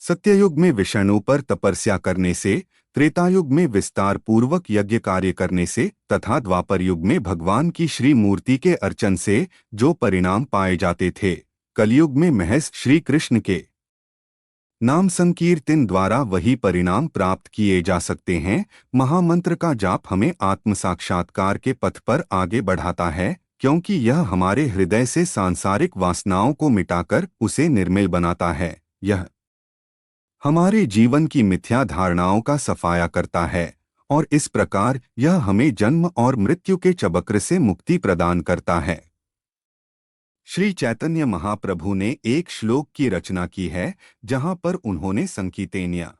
सत्ययुग में विष्णु पर तपस्या करने से, त्रेतायुग में विस्तार पूर्वक यज्ञ कार्य करने से तथा द्वापर युग में भगवान की श्री मूर्ति के अर्चन से जो परिणाम पाए जाते थे, कलयुग में महज श्री कृष्ण के नाम संकीर्तन द्वारा वही परिणाम प्राप्त किए जा सकते हैं। महामंत्र का जाप हमें आत्म साक्षात्कार के पथ पर आगे बढ़ाता है, क्योंकि यह हमारे हृदय से सांसारिक वासनाओं को मिटाकर उसे निर्मल बनाता है। यह हमारे जीवन की मिथ्या धारणाओं का सफाया करता है और इस प्रकार यह हमें जन्म और मृत्यु के चक्र से मुक्ति प्रदान करता है। श्री चैतन्य महाप्रभु ने एक श्लोक की रचना की है, जहां पर उन्होंने संकीर्तनिया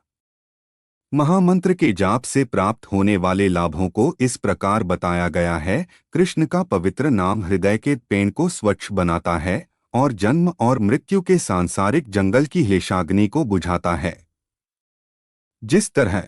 महामंत्र के जाप से प्राप्त होने वाले लाभों को इस प्रकार बताया गया है। कृष्ण का पवित्र नाम हृदय के पेड़ को स्वच्छ बनाता है और जन्म और मृत्यु के सांसारिक जंगल की हेशाग्नि को बुझाता है। जिस तरह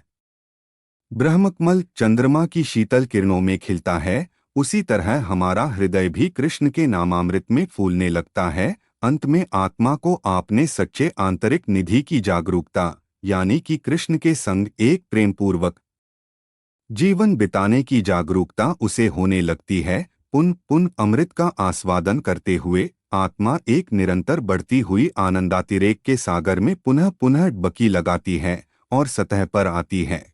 ब्रह्मकमल चंद्रमा की शीतल किरणों में खिलता है, उसी तरह हमारा हृदय भी कृष्ण के नामामृत में फूलने लगता है। अंत में आत्मा को आपने सच्चे आंतरिक निधि की जागरूकता यानी कि कृष्ण के संग एक प्रेमपूर्वक जीवन बिताने की जागरूकता उसे होने लगती है। पुन पुन अमृत का आस्वादन करते हुए आत्मा एक निरंतर बढ़ती हुई आनंदातिरेक के सागर में पुनः पुनः डुबकी लगाती है और सतह पर आती है।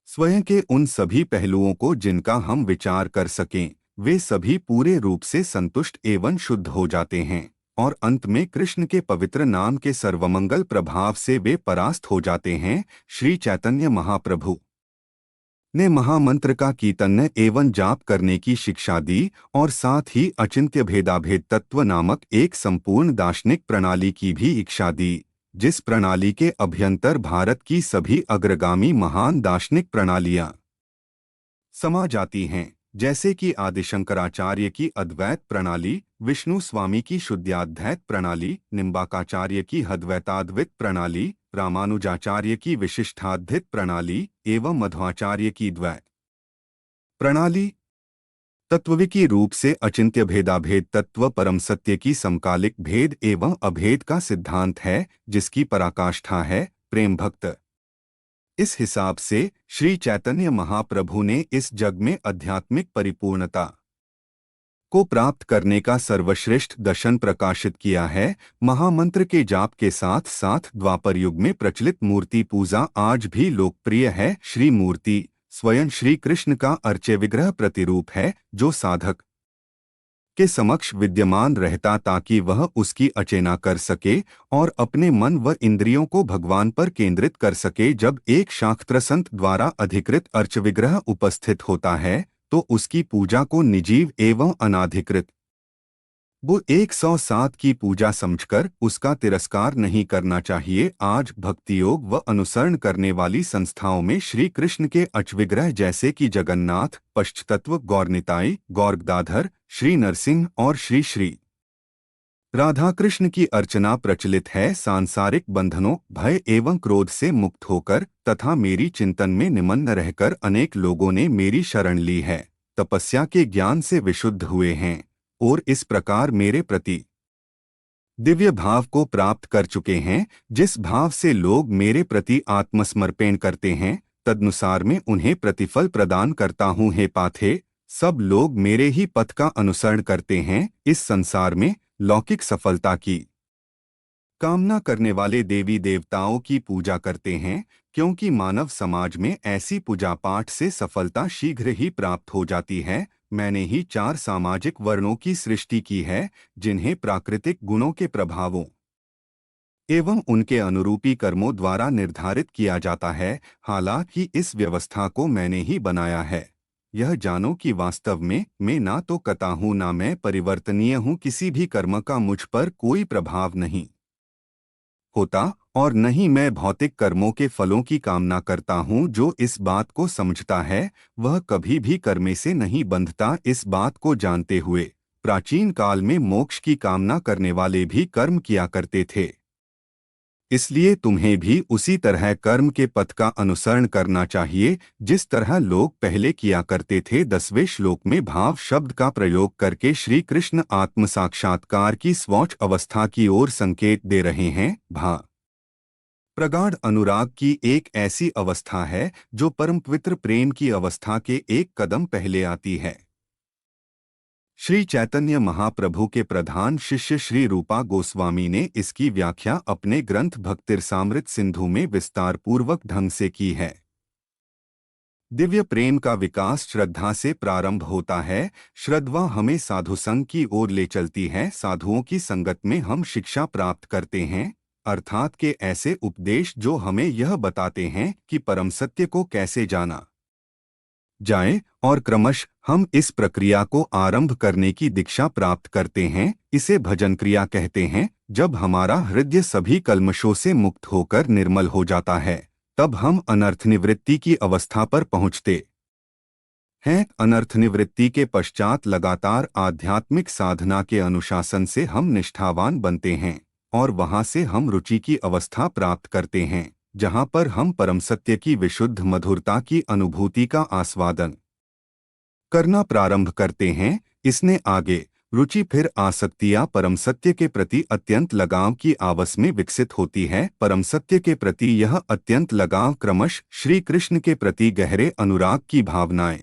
स्वयं के उन सभी पहलुओं को जिनका हम विचार कर सकें, वे सभी पूरे रूप से संतुष्ट एवं शुद्ध हो जाते हैं और अंत में कृष्ण के पवित्र नाम के सर्वमंगल प्रभाव से वे परास्त हो जाते हैं। श्री चैतन्य महाप्रभु ने महामंत्र का कीर्तन एवं जाप करने की शिक्षा दी और साथ ही अचिंत्य भेदाभेद तत्व नामक एक संपूर्ण दार्शनिक प्रणाली की भी इच्छा दी, जिस प्रणाली के अभ्यंतर भारत की सभी अग्रगामी महान दार्शनिक प्रणालियां समा जाती हैं, जैसे कि आदिशंकराचार्य की अद्वैत प्रणाली, विष्णु स्वामी की शुद्धाद्वैत प्रणाली, निम्बाकाचार्य की अद्वैताद्वैत प्रणाली, रामानुजाचार्य की विशिष्टाद्वैत प्रणाली एवं मध्वाचार्य की द्वैत प्रणाली। तत्विकी रूप से अचिंत्य भेदाभेद तत्व परम सत्य की समकालिक भेद एवं अभेद का सिद्धांत है, जिसकी पराकाष्ठा है प्रेम भक्त। इस हिसाब से श्री चैतन्य महाप्रभु ने इस जग में आध्यात्मिक परिपूर्णता को प्राप्त करने का सर्वश्रेष्ठ दर्शन प्रकाशित किया है। महामंत्र के जाप के साथ साथ द्वापर युग में प्रचलित मूर्ति पूजा आज भी लोकप्रिय है। श्री मूर्ति स्वयं श्री कृष्ण का अर्च्य विग्रह प्रतिरूप है, जो साधक के समक्ष विद्यमान रहता ताकि वह उसकी अर्चना कर सके और अपने मन व इंद्रियों को भगवान पर केंद्रित कर सके। जब एक शास्त्रसंत द्वारा अधिकृत अर्च विग्रह उपस्थित होता है तो उसकी पूजा को निजीव एवं अनाधिकृत वो 107 की पूजा समझकर उसका तिरस्कार नहीं करना चाहिए। आज भक्ति योग व अनुसरण करने वाली संस्थाओं में श्री कृष्ण के अर्चविग्रह जैसे कि जगन्नाथ, पश्चतत्व, गौरनिताई, गौरगदाधर, श्री नरसिंह और श्री श्री राधा कृष्ण की अर्चना प्रचलित है। सांसारिक बंधनों, भय एवं क्रोध से मुक्त होकर तथा मेरी चिंतन में निमग्न रहकर अनेक लोगों ने मेरी शरण ली है, तपस्या के ज्ञान से विशुद्ध हुए हैं और इस प्रकार मेरे प्रति दिव्य भाव को प्राप्त कर चुके हैं। जिस भाव से लोग मेरे प्रति आत्मसमर्पण करते हैं, तदनुसार मैं उन्हें प्रतिफल प्रदान करता हूँ। हे पाथे, सब लोग मेरे ही पथ का अनुसरण करते हैं। इस संसार में लौकिक सफलता की कामना करने वाले देवी देवताओं की पूजा करते हैं, क्योंकि मानव समाज में ऐसी पूजा पाठ से सफलता शीघ्र ही प्राप्त हो जाती है। मैंने ही 4 सामाजिक वर्णों की सृष्टि की है, जिन्हें प्राकृतिक गुणों के प्रभावों एवं उनके अनुरूपी कर्मों द्वारा निर्धारित किया जाता है। हालांकि इस व्यवस्था को मैंने ही बनाया है। यह जानो कि वास्तव में मैं ना तो कर्ता हूँ ना मैं परिवर्तनीय हूँ। किसी भी कर्म का मुझ पर कोई प्रभाव नहीं होता और न ही मैं भौतिक कर्मों के फलों की कामना करता हूँ। जो इस बात को समझता है वह कभी भी कर्मे से नहीं बंधता। इस बात को जानते हुए प्राचीन काल में मोक्ष की कामना करने वाले भी कर्म किया करते थे। इसलिए तुम्हें भी उसी तरह कर्म के पथ का अनुसरण करना चाहिए, जिस तरह लोग पहले किया करते थे। 10वें श्लोक में भाव शब्द का प्रयोग करके श्री कृष्ण आत्म साक्षात्कार की स्वोच्च अवस्था की ओर संकेत दे रहे हैं। भा प्रगाढ़ अनुराग की एक ऐसी अवस्था है जो परम पवित्र प्रेम की अवस्था के एक कदम पहले आती है। श्री चैतन्य महाप्रभु के प्रधान शिष्य श्री रूपा गोस्वामी ने इसकी व्याख्या अपने ग्रंथ भक्तिरसामृत सिंधु में विस्तार पूर्वक ढंग से की है। दिव्य प्रेम का विकास श्रद्धा से प्रारंभ होता है। श्रद्धा हमें साधुसंग की ओर ले चलती है। साधुओं की संगत में हम शिक्षा प्राप्त करते हैं, अर्थात के ऐसे उपदेश जो हमें यह बताते हैं कि परम सत्य को कैसे जाना जाए, और क्रमश हम इस प्रक्रिया को आरंभ करने की दीक्षा प्राप्त करते हैं। इसे भजन क्रिया कहते हैं। जब हमारा हृदय सभी कल्मशों से मुक्त होकर निर्मल हो जाता है, तब हम अनर्थ निवृत्ति की अवस्था पर पहुंचते हैं। अनर्थ निवृत्ति के पश्चात लगातार आध्यात्मिक साधना के अनुशासन से हम निष्ठावान बनते हैं, और वहां से हम रुचि की अवस्था प्राप्त करते हैं, जहां पर हम परम सत्य की विशुद्ध मधुरता की अनुभूति का आस्वादन करना प्रारंभ करते हैं। इसने आगे रुचि फिर आसक्तियां परम सत्य के प्रति अत्यंत लगाव की आवस में विकसित होती है। परम सत्य के प्रति यह अत्यंत लगाव क्रमश श्री कृष्ण के प्रति गहरे अनुराग की भावनाएं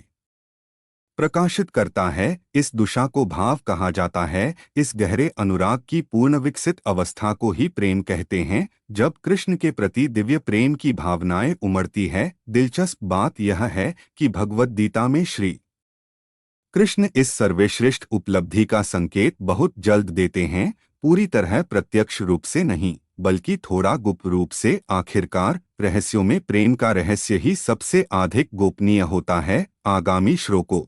प्रकाशित करता है। इस दुषा को भाव कहा जाता है। इस गहरे अनुराग की पूर्ण विकसित अवस्था को ही प्रेम कहते हैं। जब कृष्ण के प्रति दिव्य प्रेम की भावनाएं उमड़ती है। दिलचस्प बात यह है कि भगवद गीता में श्री कृष्ण इस सर्वश्रेष्ठ उपलब्धि का संकेत बहुत जल्द देते हैं, पूरी तरह प्रत्यक्ष रूप से नहीं, बल्कि थोड़ा गुप्त रूप से। आखिरकार रहस्यों में प्रेम का रहस्य ही सबसे अधिक गोपनीय होता है। आगामी श्लोकों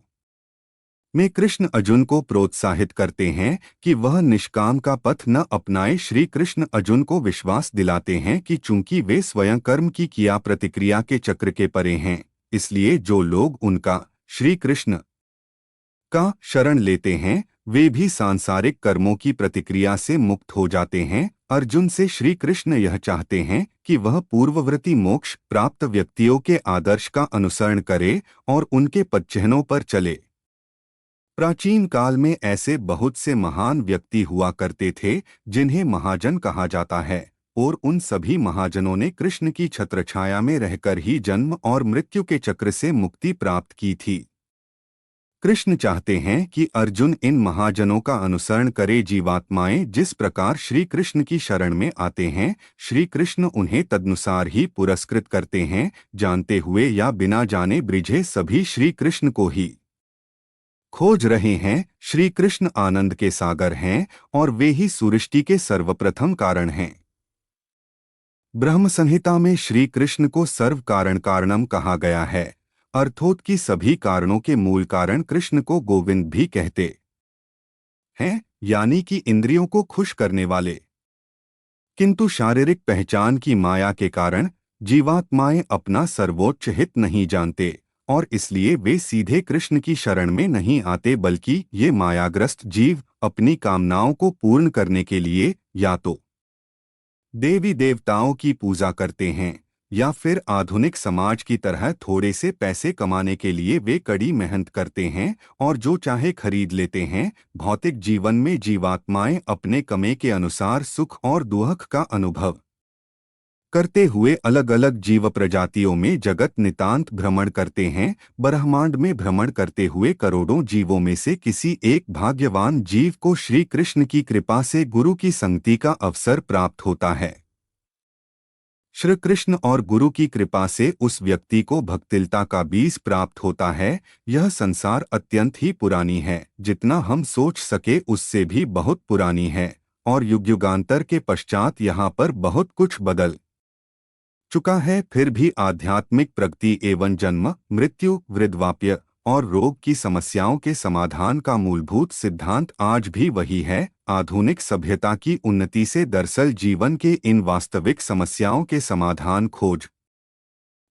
में कृष्ण अर्जुन को प्रोत्साहित करते हैं कि वह निष्काम का पथ न अपनाए। श्री कृष्ण अर्जुन को विश्वास दिलाते हैं कि चूंकि वे स्वयं कर्म की क्रिया प्रतिक्रिया के चक्र के परे हैं, इसलिए जो लोग उनका श्री कृष्ण का शरण लेते हैं वे भी सांसारिक कर्मों की प्रतिक्रिया से मुक्त हो जाते हैं। अर्जुन से श्री कृष्ण यह चाहते हैं कि वह पूर्ववर्ती मोक्ष प्राप्त व्यक्तियों के आदर्श का अनुसरण करे और उनके पदचिह्नों पर चले। प्राचीन काल में ऐसे बहुत से महान व्यक्ति हुआ करते थे जिन्हें महाजन कहा जाता है, और उन सभी महाजनों ने कृष्ण की छत्रछाया में रहकर ही जन्म और मृत्यु के चक्र से मुक्ति प्राप्त की थी। कृष्ण चाहते हैं कि अर्जुन इन महाजनों का अनुसरण करे। जीवात्माएं जिस प्रकार श्री कृष्ण की शरण में आते हैं, श्री कृष्ण उन्हें तदनुसार ही पुरस्कृत करते हैं। जानते हुए या बिना जाने ब्रिझे सभी श्री कृष्ण को ही खोज रहे हैं। श्री कृष्ण आनंद के सागर हैं और वे ही सृष्टि के सर्वप्रथम कारण हैं। ब्रह्म संहिता में श्री कृष्ण को सर्व कारण कारणम कहा गया है, अर्थात कि सभी कारणों के मूल कारण। कृष्ण को गोविंद भी कहते हैं, यानी कि इंद्रियों को खुश करने वाले। किंतु शारीरिक पहचान की माया के कारण जीवात्माएं अपना सर्वोच्च हित नहीं जानते, और इसलिए वे सीधे कृष्ण की शरण में नहीं आते, बल्कि ये मायाग्रस्त जीव अपनी कामनाओं को पूर्ण करने के लिए या तो देवी देवताओं की पूजा करते हैं, या फिर आधुनिक समाज की तरह थोड़े से पैसे कमाने के लिए वे कड़ी मेहनत करते हैं और जो चाहे खरीद लेते हैं। भौतिक जीवन में जीवात्माएं अपने कमे के अनुसार सुख और दुख का अनुभव करते हुए अलग अलग जीव प्रजातियों में जगत नितांत भ्रमण करते हैं। ब्रह्मांड में भ्रमण करते हुए करोड़ों जीवों में से किसी एक भाग्यवान जीव को श्री कृष्ण की कृपा से गुरु की संगति का अवसर प्राप्त होता है। श्री कृष्ण और गुरु की कृपा से उस व्यक्ति को भक्तिलता का बीज प्राप्त होता है। यह संसार अत्यंत ही पुरानी है, जितना हम सोच सके उससे भी बहुत पुरानी है, और युग युगांतर के पश्चात यहाँ पर बहुत कुछ बदल चुका है। फिर भी आध्यात्मिक प्रगति एवं जन्म मृत्यु वृद्धाप्य और रोग की समस्याओं के समाधान का मूलभूत सिद्धांत आज भी वही है। आधुनिक सभ्यता की उन्नति से दरअसल जीवन के इन वास्तविक समस्याओं के समाधान खोज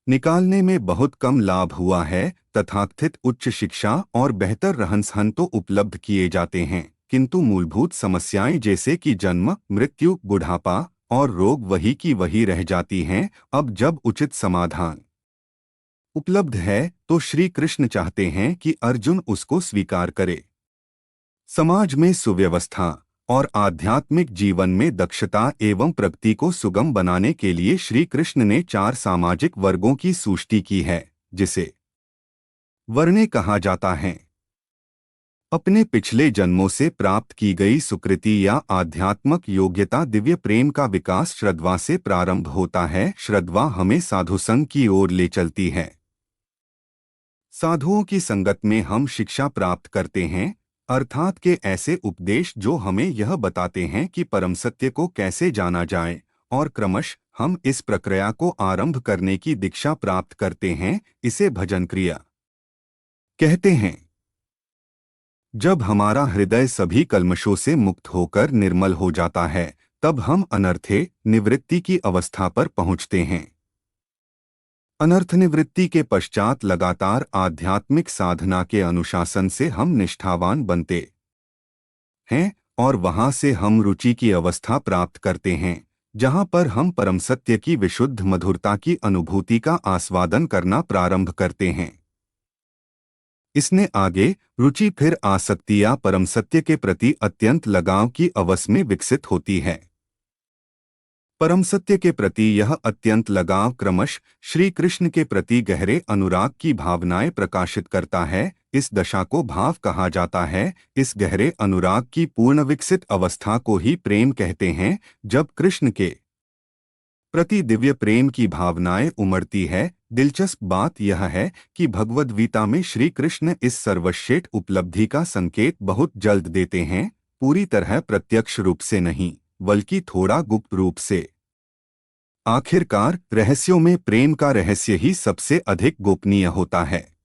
निकालने में बहुत कम लाभ हुआ है। तथाकथित उच्च शिक्षा और बेहतर रहन-सहन तो उपलब्ध किए जाते हैं, किंतु मूलभूत समस्याएं जैसे कि जन्म मृत्यु बुढ़ापा और रोग वही की वही रह जाती हैं। अब जब उचित समाधान उपलब्ध है तो श्री कृष्ण चाहते हैं कि अर्जुन उसको स्वीकार करे। समाज में सुव्यवस्था और आध्यात्मिक जीवन में दक्षता एवं प्रगति को सुगम बनाने के लिए श्री कृष्ण ने 4 सामाजिक वर्गों की सृष्टि की है, जिसे वर्णे कहा जाता है। अपने पिछले जन्मों से प्राप्त की गई सुकृति या आध्यात्मक योग्यता दिव्य प्रेम का विकास श्रद्धा से प्रारंभ होता है। श्रद्धा हमें साधुसंग की ओर ले चलती है। साधुओं की संगत में हम शिक्षा प्राप्त करते हैं, अर्थात के ऐसे उपदेश जो हमें यह बताते हैं कि परम सत्य को कैसे जाना जाए, और क्रमश हम इस प्रक्रिया को आरंभ करने की दीक्षा प्राप्त करते हैं। इसे भजन क्रिया कहते हैं। जब हमारा हृदय सभी कल्मशों से मुक्त होकर निर्मल हो जाता है, तब हम अनर्थे निवृत्ति की अवस्था पर पहुंचते हैं। अनर्थ निवृत्ति के पश्चात लगातार आध्यात्मिक साधना के अनुशासन से हम निष्ठावान बनते हैं, और वहां से हम रुचि की अवस्था प्राप्त करते हैं, जहां पर हम परम सत्य की विशुद्ध मधुरता की अनुभूति का आस्वादन करना प्रारंभ करते हैं। इसने आगे रुचि फिर आसक्ति या परम सत्य के प्रति अत्यंत लगाव की अवस्था में विकसित होती है। परम सत्य के प्रति यह अत्यंत लगाव क्रमश श्री कृष्ण के प्रति गहरे अनुराग की भावनाएं प्रकाशित करता है। इस दशा को भाव कहा जाता है। इस गहरे अनुराग की पूर्ण विकसित अवस्था को ही प्रेम कहते हैं। जब कृष्ण के प्रति दिव्य प्रेम की भावनाएं उमड़ती है, दिलचस्प बात यह है कि भगवद गीता में श्री कृष्ण इस सर्वश्रेष्ठ उपलब्धि का संकेत बहुत जल्द देते हैं, पूरी तरह प्रत्यक्ष रूप से नहीं, बल्कि थोड़ा गुप्त रूप से। आखिरकार रहस्यों में प्रेम का रहस्य ही सबसे अधिक गोपनीय होता है।